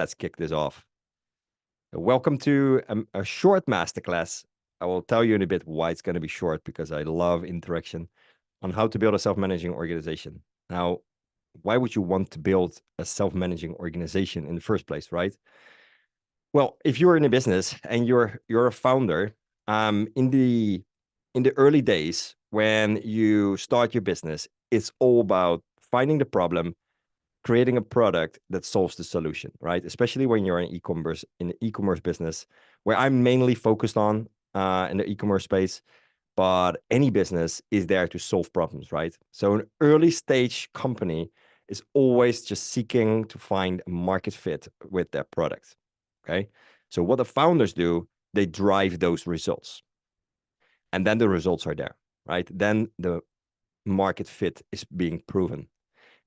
Let's kick this off. Welcome to a short masterclass. I will tell you in a bit why it's going to be short, because I love interaction, on how to build a self-managing organization. Now, why would you want to build a self-managing organization in the first place, right? Well, if you're in a business and you're a founder, in the early days when you start your business, it's all about finding the problem, creating a product that solves the solution, right? Especially when you're in an e-commerce business, where I'm mainly focused on in the e-commerce space. But any business is there to solve problems, right? So an early stage company is always just seeking to find a market fit with their product. Okay. So what the founders do, they drive those results. And then the results are there, right? Then the market fit is being proven.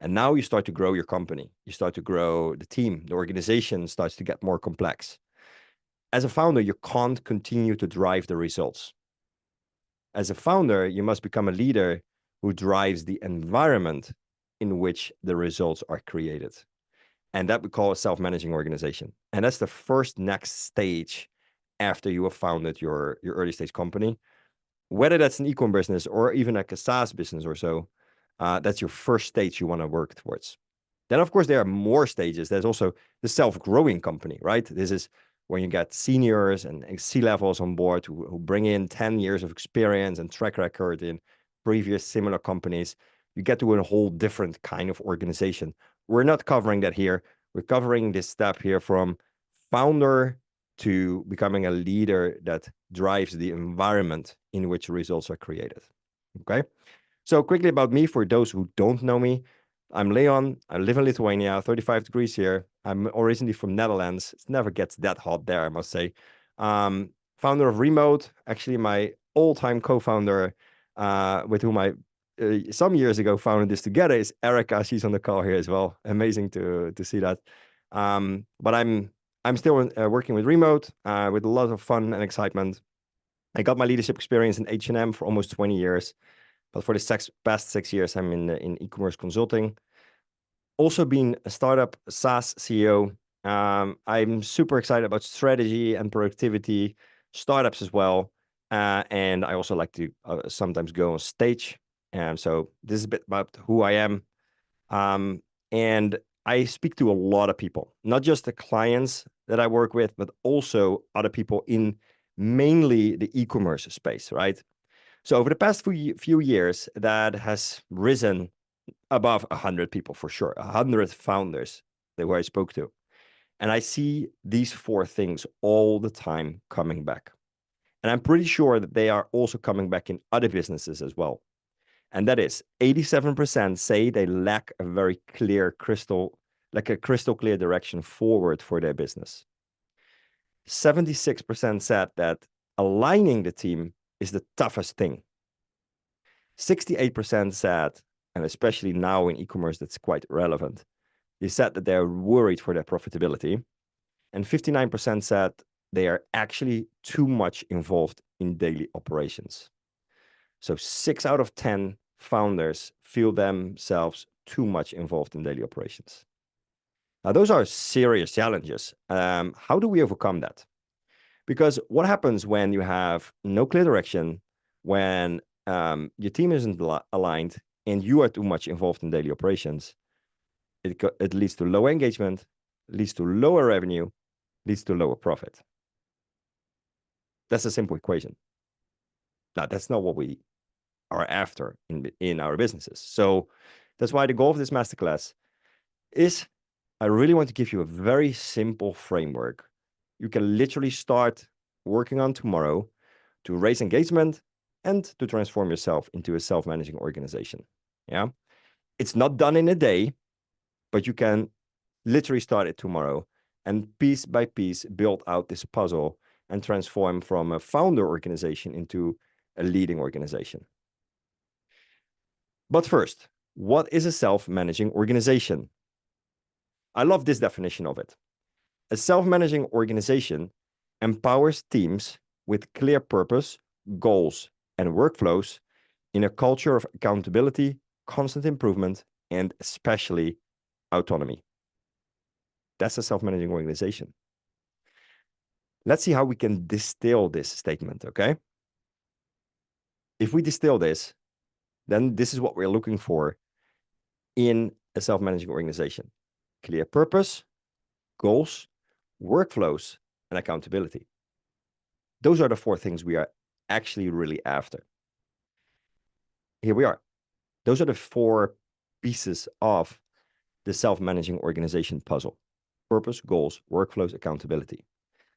And now you start to grow your company. You start to grow the team. The organization starts to get more complex. As a founder, you can't continue to drive the results. As a founder, you must become a leader who drives the environment in which the results are created. And that we call a self-managing organization. And that's the first next stage after you have founded your early stage company. Whether that's an e-commerce business or even like a SaaS business or so, that's your first stage you want to work towards. Then, of course, there are more stages. There's also the self-growing company, right? This is when you get seniors and C-levels on board who bring in 10 years of experience and track record in previous similar companies. You get to a whole different kind of organization. We're not covering that here. We're covering this step here from founder to becoming a leader that drives the environment in which results are created. Okay. So quickly about me, for those who don't know me, I'm Leon. I live in Lithuania, 35 degrees here. I'm originally from Netherlands. It never gets that hot there, I must say. Founder of Remote, actually my all-time co-founder, with whom I some years ago founded this together, is Erica. She's on the call here as well. Amazing to see that. But I'm still working with Remote with a lot of fun and excitement. I got my leadership experience in H&M for almost 20 years. But for the past 6 years, I'm in e-commerce consulting. Also being a startup SaaS CEO. I'm super excited about strategy and productivity, startups as well. And I also like to sometimes go on stage. So this is a bit about who I am. And I speak to a lot of people, not just the clients that I work with, but also other people in mainly the e-commerce space, right? So over the past few years, that has risen above 100 people for sure, 100 founders who I spoke to. And I see these 4 things all the time coming back. And I'm pretty sure that they are also coming back in other businesses as well. And that is 87% say they lack a very clear crystal clear direction forward for their business. 76% said that aligning the team is the toughest thing. 68% said, and especially now in e-commerce, that's quite relevant, they said that they're worried for their profitability. And 59% said they are actually too much involved in daily operations. So 6 out of 10 founders feel themselves too much involved in daily operations. Now, those are serious challenges. How do we overcome that? Because what happens when you have no clear direction, when your team isn't aligned and you are too much involved in daily operations? It leads to lower engagement, leads to lower revenue, leads to lower profit. That's a simple equation. Now, that's not what we are after in our businesses. So that's why the goal of this masterclass is I really want to give you a very simple framework you can literally start working on tomorrow to raise engagement and to transform yourself into a self-managing organization. Yeah. It's not done in a day, but you can literally start it tomorrow and piece by piece build out this puzzle and transform from a founder organization into a leading organization. But first, what is a self-managing organization? I love this definition of it. A self-managing organization empowers teams with clear purpose, goals, and workflows in a culture of accountability, constant improvement, and especially autonomy. That's a self-managing organization. Let's see how we can distill this statement, okay? If we distill this, then this is what we're looking for in a self-managing organization. Clear purpose, goals, workflows, and accountability. Those are the 4 things we are actually really after. Here we are. Those are the 4 pieces of the self-managing organization puzzle. Purpose, goals, workflows, accountability.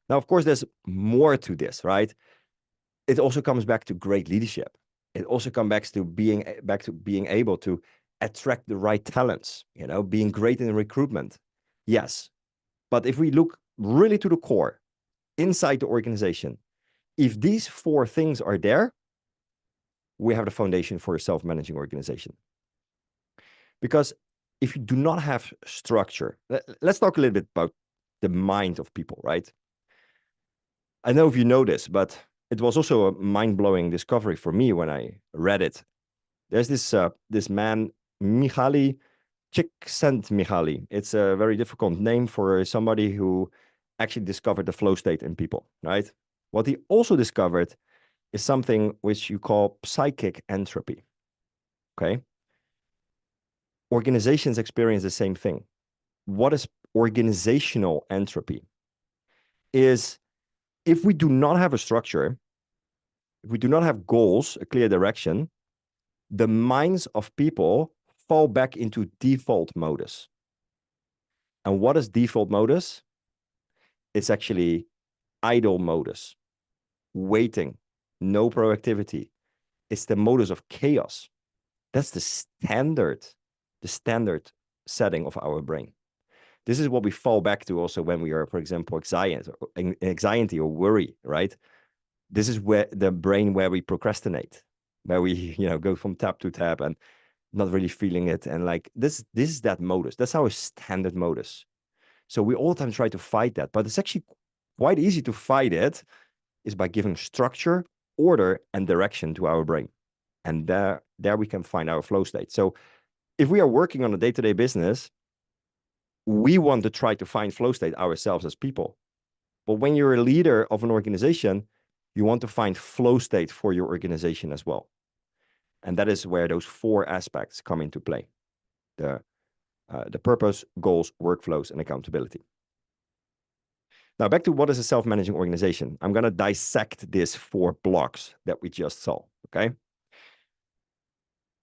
Now, of course, there's more to this, right? It also comes back to great leadership. It also comes back to being able to attract the right talents, being great in recruitment. Yes. But if we look really to the core inside the organization, if these 4 things are there, we have the foundation for a self-managing organization. Because if you do not have structure, let's talk a little bit about the mind of people, right? I know if you know this, but it was also a mind-blowing discovery for me when I read it. There's this man, Mihaly Csikszentmihalyi. It's a very difficult name for somebody who actually discovered the flow state in people, right? What he also discovered is something which you call psychic entropy, okay? Organizations experience the same thing. What is organizational entropy? Is if we do not have a structure, if we do not have goals, a clear direction, the minds of people fall back into default modus. And what is default modus? It's actually idle modus, waiting, no proactivity. It's the modus of chaos. That's the standard setting of our brain. This is what we fall back to also when we are, for example, anxiety or worry, right? This is where the brain where we procrastinate, where we, go from tab to tab and not really feeling it. And like this is that modus. That's our standard modus. So we all the time try to fight that, but it's actually quite easy to fight it is by giving structure, order, and direction to our brain. And there we can find our flow state. So if we are working on a day-to-day business, we want to try to find flow state ourselves as people. But when you're a leader of an organization, you want to find flow state for your organization as well. And that is where those 4 aspects come into play. The purpose, goals, workflows, and accountability. Now, back to what is a self-managing organization. I'm going to dissect these 4 blocks that we just saw, okay?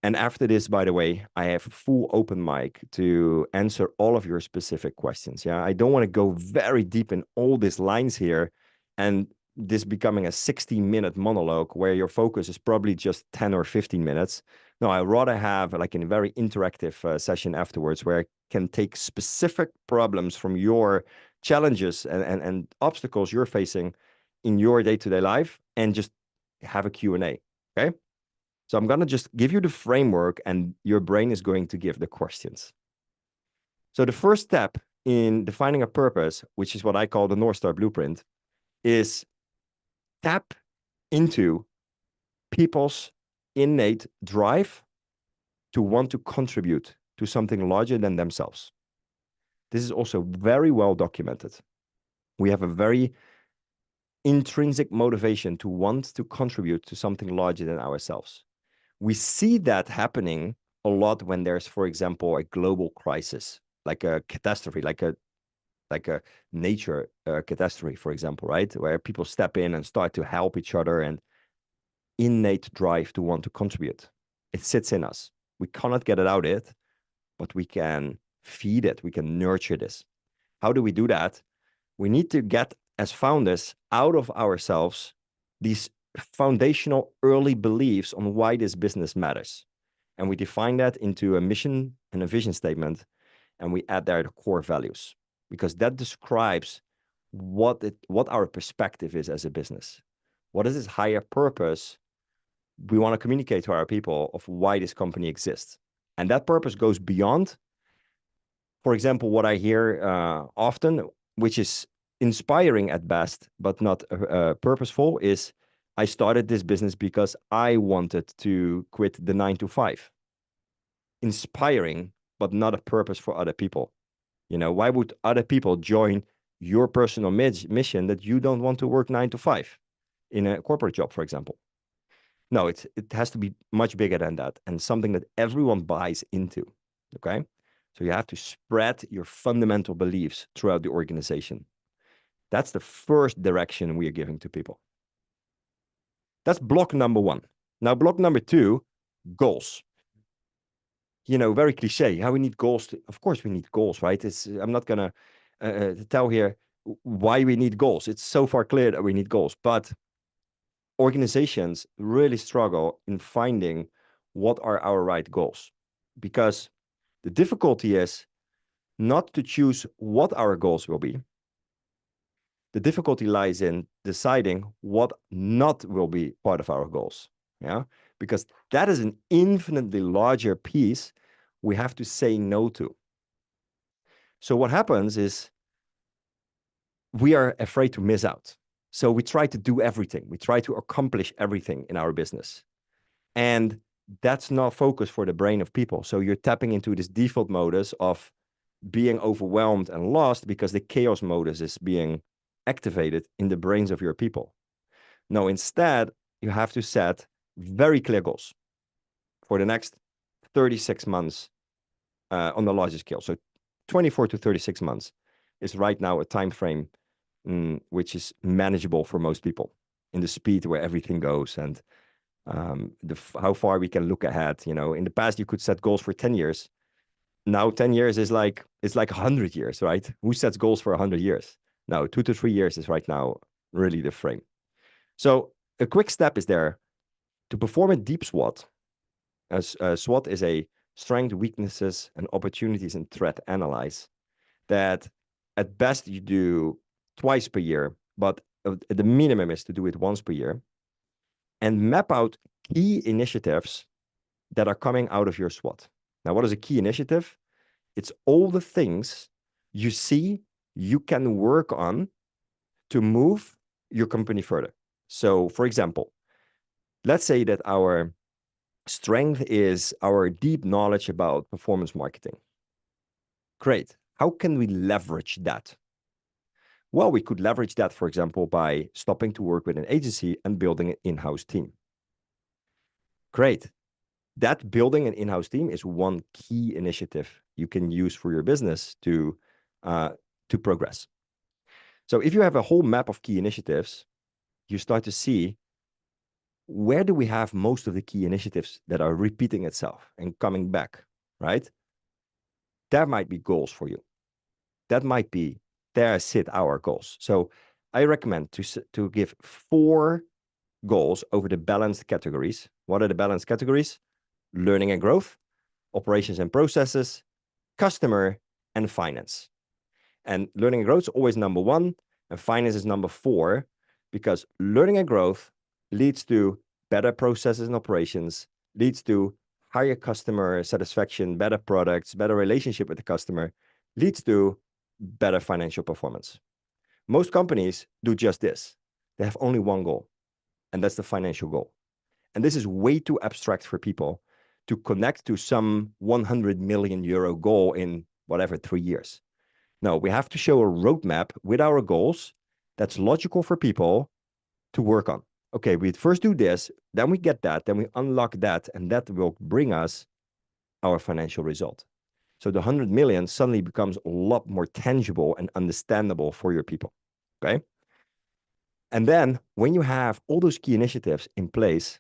And after this, by the way, I have full open mic to answer all of your specific questions. Yeah, I don't want to go very deep in all these lines here and this becoming a 60-minute monologue where your focus is probably just 10 or 15 minutes. No, I'd rather have like a very interactive session afterwards where I can take specific problems from your challenges and obstacles you're facing in your day-to-day life and just have a Q&A, okay? So I'm going to just give you the framework and your brain is going to give the questions. So the first step in defining a purpose, which is what I call the North Star blueprint, is tap into people's innate drive to want to contribute to something larger than themselves. This is also very well documented. We have a very intrinsic motivation to want to contribute to something larger than ourselves. We see that happening a lot when there's, for example, a global crisis, like a catastrophe, like a nature catastrophe, for example, right? Where people step in and start to help each other and innate drive to want to contribute. It sits in us. We cannot get it out of it, but we can feed it. We can nurture this. How do we do that? We need to get, as founders, out of ourselves these foundational early beliefs on why this business matters. And we define that into a mission and a vision statement, and we add there the core values, because that describes what our perspective is as a business. What is this higher purpose we want to communicate to our people of why this company exists? And that purpose goes beyond, for example, what I hear often, which is inspiring at best, but not purposeful, is I started this business because I wanted to quit the 9 to 5. Inspiring, but not a purpose for other people. Why would other people join your personal mission that you don't want to work 9 to 5 in a corporate job, for example? No, it has to be much bigger than that, and something that everyone buys into. Okay, so you have to spread your fundamental beliefs throughout the organization. That's the first direction we are giving to people. That's block number one. Now, block number two, goals. Very cliche. How we need goals. Of course, we need goals, right? I'm not gonna tell here why we need goals. It's so far clear that we need goals, but organizations really struggle in finding what are our right goals, because the difficulty is not to choose what our goals will be. The difficulty lies in deciding what not will be part of our goals. Yeah, because that is an infinitely larger piece we have to say no to. So what happens is we are afraid to miss out. So we try to do everything. We try to accomplish everything in our business. And that's not focus for the brain of people. So you're tapping into this default modus of being overwhelmed and lost because the chaos modus is being activated in the brains of your people. No, instead, you have to set very clear goals for the next 36 months on the larger scale. So 24 to 36 months is right now a time frame which is manageable for most people in the speed where everything goes and how far we can look ahead. In the past, you could set goals for 10 years. Now 10 years is like 100 years, right? Who sets goals for 100 years? No, 2 to 3 years is right now really the frame. So a quick step is there to perform a deep SWOT. SWOT is a strength, weaknesses, and opportunities and threat analyze that at best you do twice per year, but the minimum is to do it once per year, and map out key initiatives that are coming out of your SWOT. Now, what is a key initiative? It's all the things you see you can work on to move your company further. So, for example, let's say that our strength is our deep knowledge about performance marketing. Great. How can we leverage that? Well, we could leverage that, for example, by stopping to work with an agency and building an in-house team. Great. That building an in-house team is one key initiative you can use for your business to progress. So if you have a whole map of key initiatives, you start to see where do we have most of the key initiatives that are repeating itself and coming back, right? That might be goals for you. That might be, there sit our goals. So I recommend to give 4 goals over the balanced categories. What are the balanced categories? Learning and growth, operations and processes, customer, and finance. And learning and growth is always number 1, and finance is number 4, because learning and growth leads to better processes and operations, leads to higher customer satisfaction, better products, better relationship with the customer, leads to better financial performance. Most companies do just this. They have only one goal, and that's the financial goal. And this is way too abstract for people to connect to some 100 million euro goal in whatever, 3 years. No, we have to show a roadmap with our goals that's logical for people to work on. Okay, we first do this, then we get that, then we unlock that, and that will bring us our financial result. So the 100 million suddenly becomes a lot more tangible and understandable for your people, okay? And then when you have all those key initiatives in place,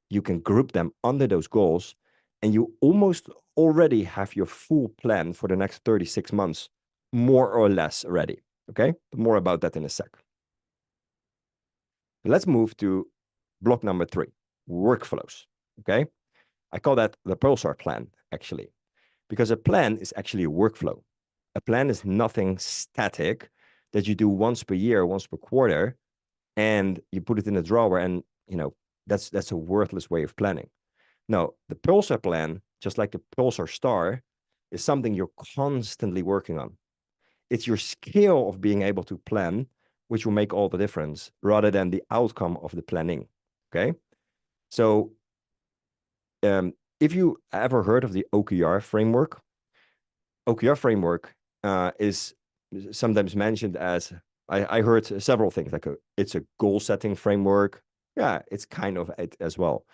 you can group them under those goals, and you almost already have your full plan for the next 36 months, more or less ready, okay? But more about that in a sec. Let's move to block number 3, workflows, okay? I call that the Pulsar plan, actually, because a plan is actually a workflow. A plan is nothing static that you do once per year, once per quarter, and you put it in a drawer, and that's a worthless way of planning. No, the Pulsar plan, just like the Pulsar star, is something you're constantly working on. It's your skill of being able to plan which will make all the difference, rather than the outcome of the planning, okay? So if you ever heard of the OKR framework is sometimes mentioned as, I heard several things, like it's a goal-setting framework. Yeah, it's kind of it as well.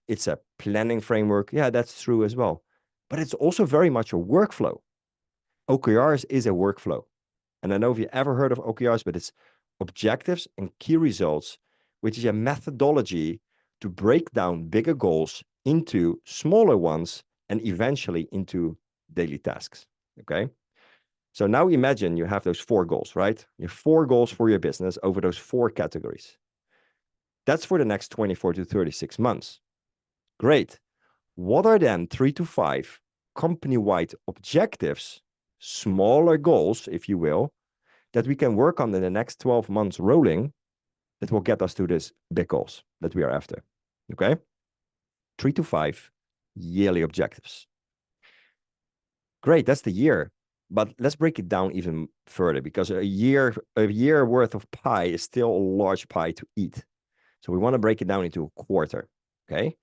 It's a planning framework. Yeah, that's true as well. But it's also very much a workflow. OKRs is a workflow. And I don't know if you ever heard of OKRs, but it's objectives and key results, which is a methodology to break down bigger goals into smaller ones and eventually into daily tasks. Okay. So now imagine you have those 4 goals, right? You have 4 goals for your business over those 4 categories. That's for the next 24 to 36 months. Great. What are then 3 to 5 company-wide objectives, smaller goals, if you will, that we can work on in the next 12 months rolling that will get us to this big goals that we are after? Okay. 3 to 5 yearly objectives. Great. That's the year. But let's break it down even further, because a year worth of pie is still a large pie to eat. So we want to break it down into a quarter. Okay.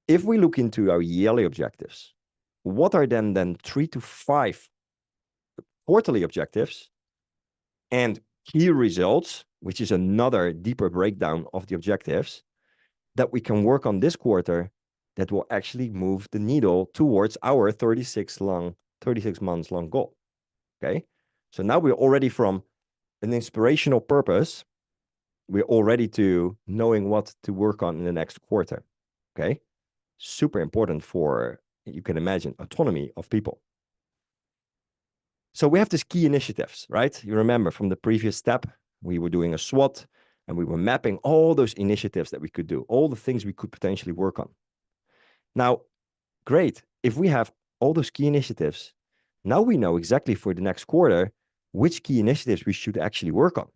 If we look into our yearly objectives, what are then 3 to 5 quarterly objectives and key results, which is another deeper breakdown of the objectives that we can work on this quarter that will actually move the needle towards our 36 months long goal. Okay. So now we're already from an inspirational purpose, we're already to knowing what to work on in the next quarter. Okay. Super important for, you can imagine, autonomy of people. So we have these key initiatives, right? You remember from the previous step, we were doing a SWOT and we were mapping all those initiatives that we could do, all the things we could potentially work on. Now, great. If we have all those key initiatives, now we know exactly for the next quarter which key initiatives we should actually work on.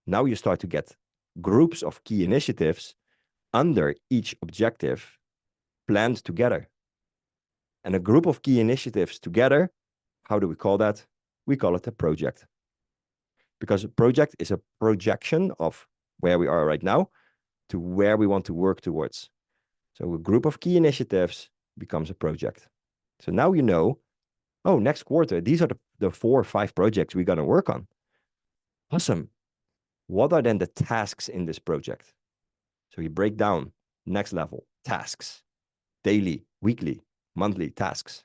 Now you start to get groups of key initiatives under each objective planned together. And a group of key initiatives together, how do we call that? We call it a project. Because a project is a projection of where we are right now to where we want to work towards. So a group of key initiatives becomes a project. So now you know, oh, next quarter, these are the 4 or 5 projects we're going to work on. Awesome. What are then the tasks in this project? So you break down next level, tasks, daily, weekly, monthly tasks.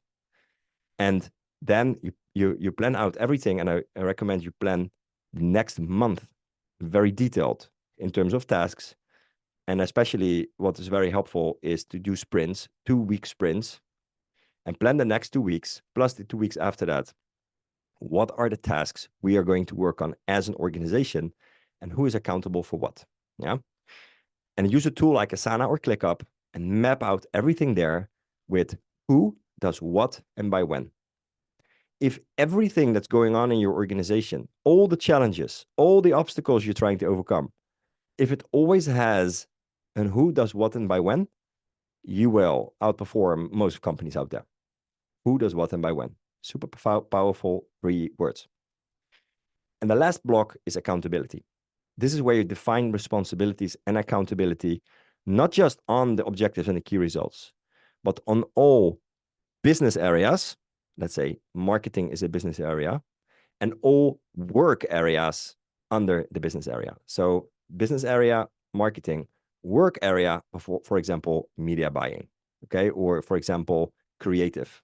And then you plan out everything. And I recommend you plan the next month very detailed in terms of tasks. And especially what is very helpful is to do sprints, 2-week sprints, and plan the next 2 weeks, plus the 2 weeks after that. What are the tasks we are going to work on as an organization and who is accountable for what? Yeah. And use a tool like Asana or ClickUp and map out everything there with who does what and by when. If everything that's going on in your organization, all the challenges, all the obstacles you're trying to overcome, if it always has an who does what and by when, you will outperform most companies out there. Who does what and by when? Super powerful 3 words. And the last block is accountability. This is where you define responsibilities and accountability, not just on the objectives and the key results, but on all business areas. Let's say marketing is a business area, and all work areas under the business area. So business area, marketing, work area, for example, media buying, okay? Or for example, creative.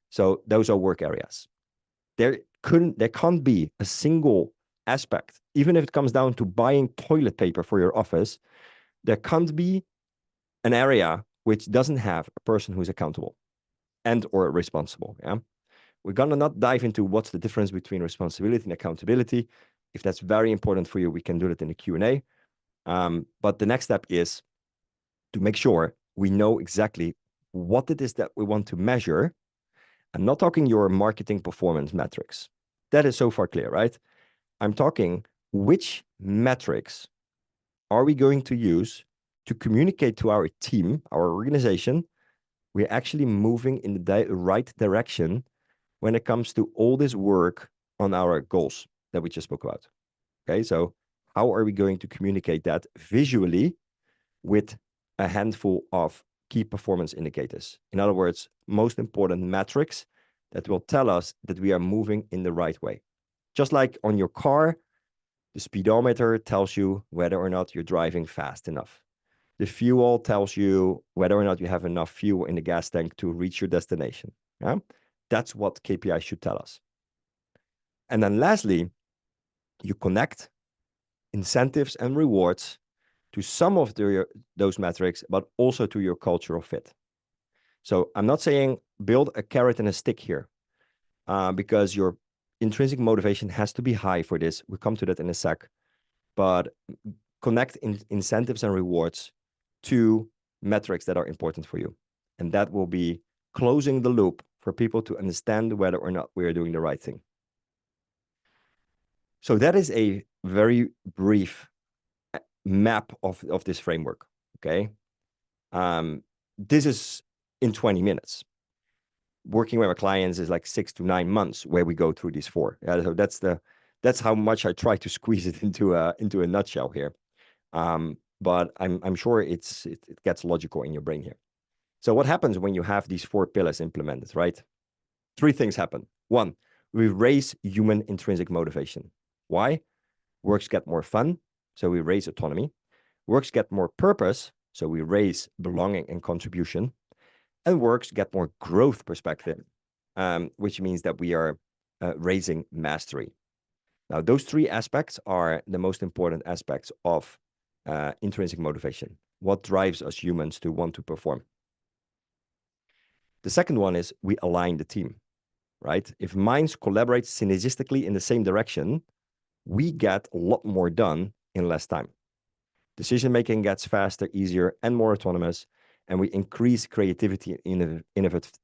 So those are work areas. There can't be a single aspect, even if it comes down to buying toilet paper for your office, there can't be an area which doesn't have a person who's accountable and or responsible. Yeah, we're gonna not dive into what's the difference between responsibility and accountability. If that's very important for you, we can do that in the Q&A. But the next step is to make sure we know exactly what it is that we want to measure. I'm not talking your marketing performance metrics. That is so far clear, right? I'm talking which metrics are we going to use to communicate to our team, our organization, we're actually moving in the right direction when it comes to all this work on our goals that we just spoke about. Okay, so how are we going to communicate that visually with a handful of key performance indicators? In other words, most important metrics that will tell us that we are moving in the right way. Just like on your car, the speedometer tells you whether or not you're driving fast enough. The fuel tells you whether or not you have enough fuel in the gas tank to reach your destination. Yeah? That's what KPI should tell us. And then lastly, you connect incentives and rewards to some of those metrics, but also to your cultural fit. So I'm not saying build a carrot and a stick here, because your intrinsic motivation has to be high for this. We'll come to that in a sec. But connect incentives and rewards to metrics that are important for you. And that will be closing the loop for people to understand whether or not we are doing the right thing. So that is a very brief map of this framework, okay? This is in 20 minutes. Working with our clients is like 6 to 9 months where we go through these 4. So that's how much I try to squeeze it into a nutshell here. But I'm sure it gets logical in your brain here. So what happens when you have these 4 pillars implemented, right? 3 things happen. 1, we raise human intrinsic motivation. Why? Works get more fun, so we raise autonomy. Works get more purpose, so we raise belonging and contribution. And works get more growth perspective, which means that we are raising mastery. Now, those 3 aspects are the most important aspects of intrinsic motivation. What drives us humans to want to perform? The second one is we align the team, right? If minds collaborate synergistically in the same direction, we get a lot more done in less time. Decision-making gets faster, easier, and more autonomous, and we increase creativity and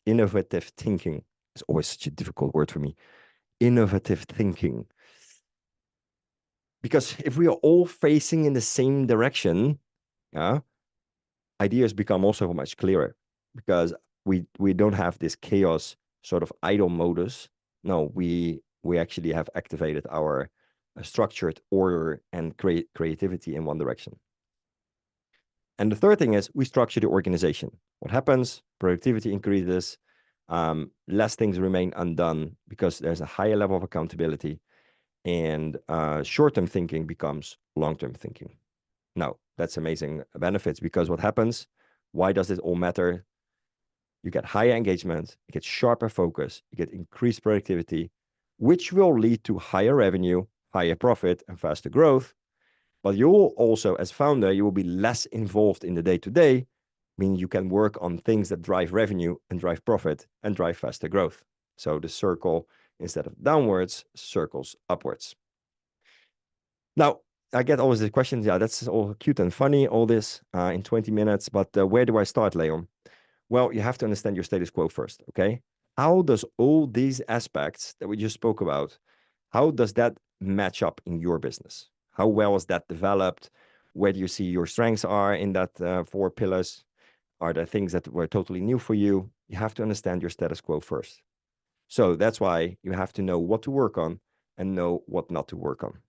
innovative thinking. It's always such a difficult word for me. Innovative thinking. Because if we are all facing in the same direction, ideas become also much clearer, because we don't have this chaos sort of idle modus. No, we actually have activated our structured order and creativity in one direction. And the third thing is we structure the organization. What happens? Productivity increases, less things remain undone because there's a higher level of accountability, and short-term thinking becomes long-term thinking. Now, that's amazing benefits, because what happens? Why does this all matter? You get higher engagement, you get sharper focus, you get increased productivity, which will lead to higher revenue, higher profit, and faster growth. But you will also, as founder, you will be less involved in the day-to-day, meaning you can work on things that drive revenue and drive profit and drive faster growth. So the circle, instead of downwards, circles upwards. Now, I get always the questions, yeah, that's all cute and funny, all this in 20 minutes, but where do I start, Leon? Well, you have to understand your status quo first, okay? How does all these aspects that we just spoke about, how does that match up in your business? How well is that developed? Where do you see your strengths are in that 4 pillars? Are there things that were totally new for you? You have to understand your status quo first. So that's why you have to know what to work on and know what not to work on.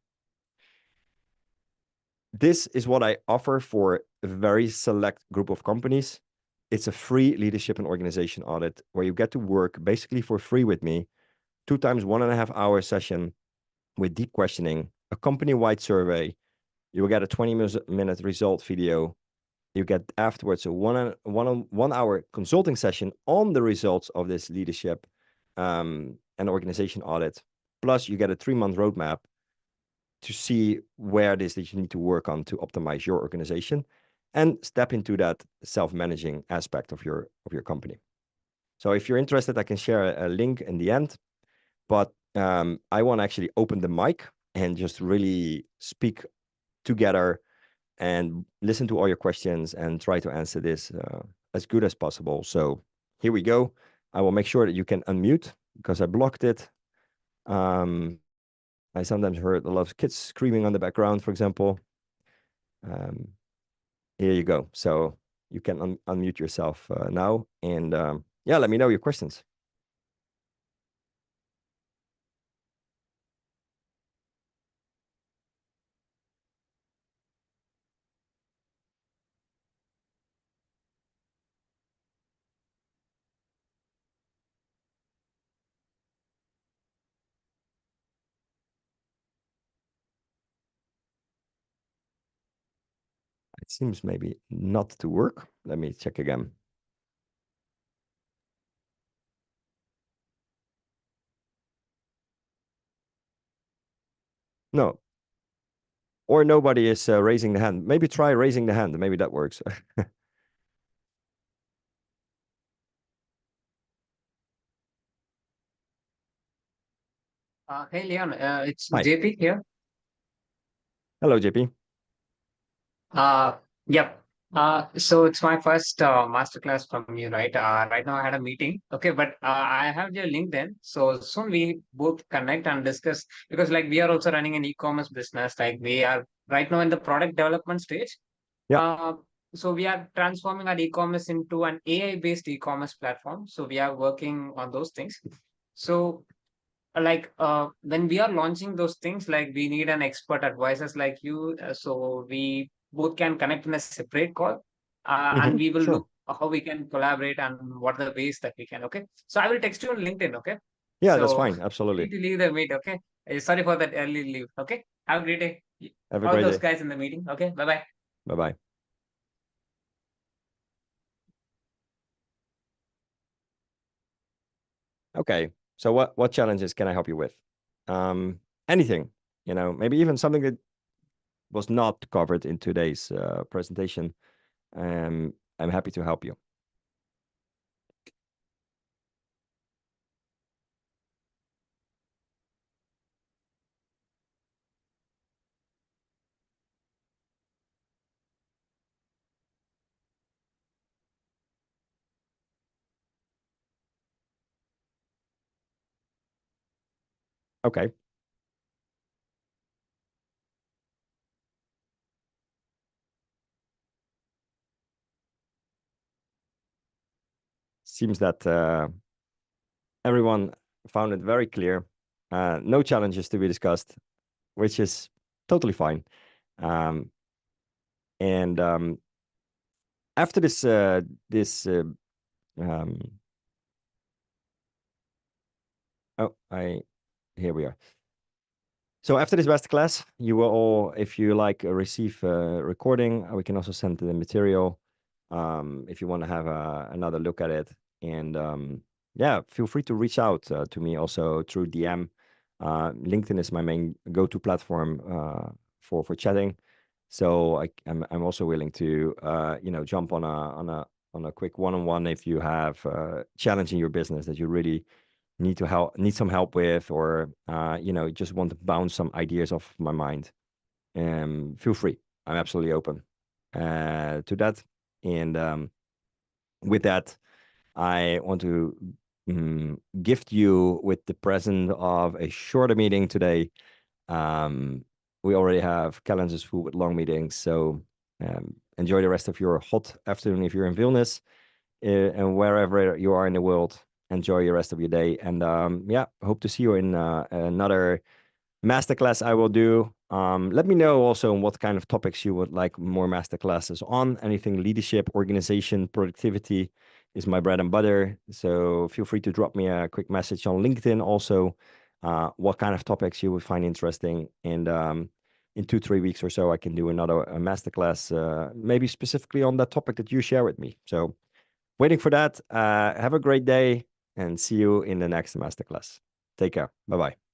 This is what I offer for a very select group of companies. It's a free leadership and organization audit where you get to work basically for free with me, 2 times 1.5 hour session with deep questioning, a company-wide survey. You will get a 20-minute result video. You get afterwards a 1 hour consulting session on the results of this leadership and organization audit. Plus, you get a 3-month roadmap to see where it is that you need to work on to optimize your organization and step into that self-managing aspect of your company. So if you're interested, I can share a link in the end, but I want to actually open the mic and just really speak together and listen to all your questions and try to answer this as good as possible. So here we go. I will make sure that you can unmute because I blocked it. I sometimes heard a lot of kids screaming on the background, for example. Here you go. So you can unmute yourself now. And yeah, let me know your questions. Seems maybe not to work. Let me check again. No, or nobody is raising the hand. Maybe try raising the hand. Maybe that works. Hey Leon, it's Hi. JP here. Hello, JP. Uh, yep. So it's my first masterclass from you, right? Right now I had a meeting. Okay, but I have your LinkedIn. So soon we both connect and discuss because like we are also running an e-commerce business. Like we are right now in the product development stage. Yeah. Uh, so we are transforming our e-commerce into an AI-based e-commerce platform. So we are working on those things. So when we are launching those things, like we need an expert advisors like you, so we both can connect in a separate call, and we will Sure. look how we can collaborate and what are the ways that we can. Okay, so I will text you on LinkedIn. Okay, Yeah, that's so fine. you Absolutely. need to leave the meet. Okay, sorry for that early leave. Okay, have a great day. Have a All great those day. guys in the meeting. Okay, bye bye. Bye-bye. Okay. So what challenges can I help you with? Um, Anything, maybe even something that was not covered in today's presentation. I'm happy to help you. Okay. Seems that everyone found it very clear. No challenges to be discussed, which is totally fine. Um, and after this um, oh, I here we are. So after this masterclass, you will all, if you like, receive a recording. We can also send the material if you want to have another look at it. And yeah, feel free to reach out to me also through DM. LinkedIn is my main go-to platform for chatting. So I'm also willing to jump on a quick one-on-one if you have a challenge in your business that you really need some help with, or just want to bounce some ideas off my mind. Feel free. I'm absolutely open to that. And with that, I want to gift you with the present of a shorter meeting today. We already have calendars full with long meetings, so enjoy the rest of your hot afternoon if you're in Vilnius, and wherever you are in the world. Enjoy the rest of your day, and yeah, hope to see you in another masterclass I will do. Let me know also what kind of topics you would like more masterclasses on. Anything leadership, organization, productivity is my bread and butter. So feel free to drop me a quick message on LinkedIn also, what kind of topics you would find interesting. And in 2-3 weeks or so, I can do another masterclass, maybe specifically on that topic that you share with me. So waiting for that. Have a great day and see you in the next masterclass. Take care. Bye-bye.